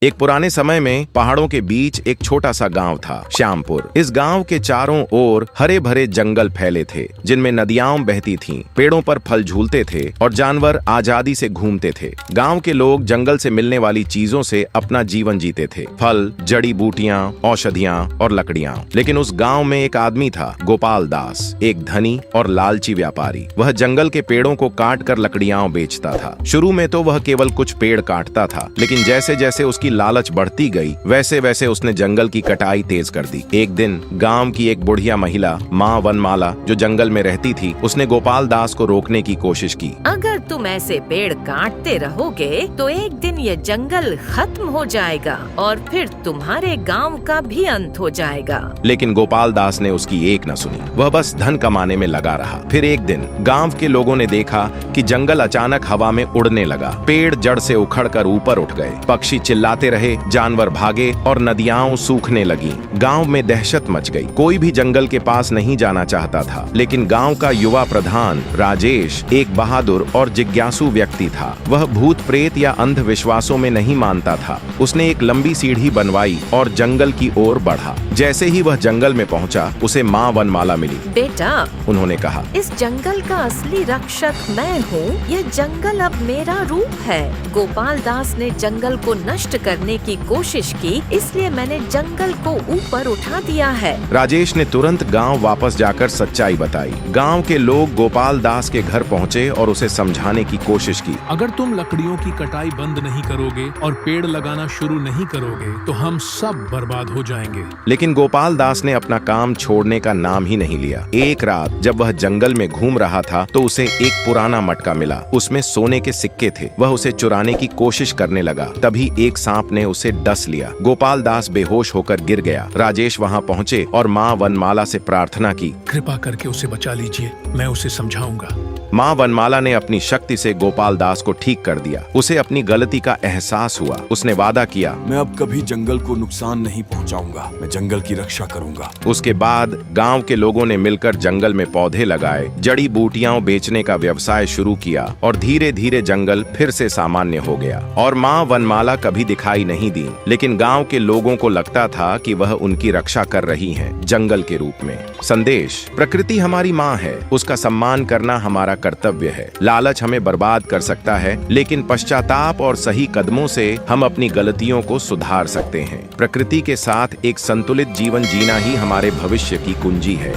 एक पुराने समय में पहाड़ों के बीच एक छोटा सा गांव था, श्यामपुर। इस गांव के चारों ओर हरे भरे जंगल फैले थे, जिनमें नदियां बहती थीं, पेड़ों पर फल झूलते थे और जानवर आजादी से घूमते थे। गांव के लोग जंगल से मिलने वाली चीजों से अपना जीवन जीते थे, फल, जड़ी बूटियां, औषधियां और लकड़ियां। लेकिन उस गांव में एक आदमी था, गोपाल दास, एक धनी और लालची व्यापारी। वह जंगल के पेड़ों को काट कर लकड़ियां बेचता था। शुरू में तो वह केवल कुछ पेड़ काटता था, लेकिन जैसे जैसे उसकी लालच बढ़ती गई, वैसे वैसे उसने जंगल की कटाई तेज कर दी। एक दिन गांव की एक बुढ़िया महिला, माँ वनमाला, जो जंगल में रहती थी, उसने गोपाल दास को रोकने की कोशिश की। अगर तुम ऐसे पेड़ काटते रहोगे तो एक दिन ये जंगल खत्म हो जाएगा और फिर तुम्हारे गांव का भी अंत हो जाएगा। लेकिन गोपाल दास ने उसकी एक न सुनी। वह बस धन कमाने में लगा रहा। फिर एक दिन गांव के लोगों ने देखा कि जंगल अचानक हवा में उड़ने लगा। पेड़ जड़ से उखड़कर ऊपर उठ गए, पक्षी चिल्लाते रहे, जानवर भागे और नदियां सूखने लगी। गांव में दहशत मच गई। कोई भी जंगल के पास नहीं जाना चाहता था। लेकिन गांव का युवा प्रधान राजेश एक बहादुर और जिज्ञासु व्यक्ति था। वह भूत प्रेत या अंधविश्वासों में नहीं मानता था। उसने एक लंबी सीढ़ी बनवाई और जंगल की ओर बढ़ा। जैसे ही वह जंगल में पहुंचा, उसे माँ वनमाला मिली। बेटा, उन्होंने कहा, इस जंगल का असली रक्षक मैं हूँ। यह जंगल अब मेरा रूप है। गोपाल दास ने जंगल को नष्ट करने की कोशिश की, इसलिए मैंने जंगल को ऊपर उठा दिया है। राजेश ने तुरंत गांव वापस जाकर सच्चाई बताई। गांव के लोग गोपाल दास के घर पहुंचे और उसे समझाने की कोशिश की। अगर तुम लकड़ियों की कटाई बंद नहीं करोगे और पेड़ लगाना शुरू नहीं करोगे तो हम सब बर्बाद हो जाएंगे। लेकिन गोपाल दास ने अपना काम छोड़ने का नाम ही नहीं लिया। एक रात जब वह जंगल में घूम रहा था तो उसे एक पुराना मटका मिला। उसमें सोने के सिक्के थे। वह उसे चुराने की कोशिश करने लगा। तभी एक सांप ने उसे डस लिया। गोपाल दास बेहोश होकर गिर गया। राजेश वहां पहुंचे और माँ वनमाला से प्रार्थना की, कृपा करके उसे बचा लीजिए, मैं उसे समझाऊंगा। माँ वनमाला ने अपनी शक्ति से गोपाल दास को ठीक कर दिया। उसे अपनी गलती का एहसास हुआ। उसने वादा किया, मैं अब कभी जंगल को नुकसान नहीं पहुंचाऊंगा। मैं जंगल की रक्षा करूंगा। उसके बाद गांव के लोगों ने मिलकर जंगल में पौधे लगाए, जड़ी बूटियां बेचने का व्यवसाय शुरू किया और धीरे धीरे जंगल फिर से सामान्य हो गया। और माँ वनमाला कभी दिखाई नहीं दी, लेकिन गांव के लोगों को लगता था कि वह उनकी रक्षा कर रही हैं, जंगल के रूप में। संदेश: प्रकृति हमारी माँ है, उसका सम्मान करना हमारा कर्तव्य है। लालच हमें बर्बाद कर सकता है, लेकिन पश्चाताप और सही कदमों से हम अपनी गलतियों को सुधार सकते हैं। प्रकृति के साथ एक संतुलित जीवन जीना ही हमारे भविष्य की कुंजी है।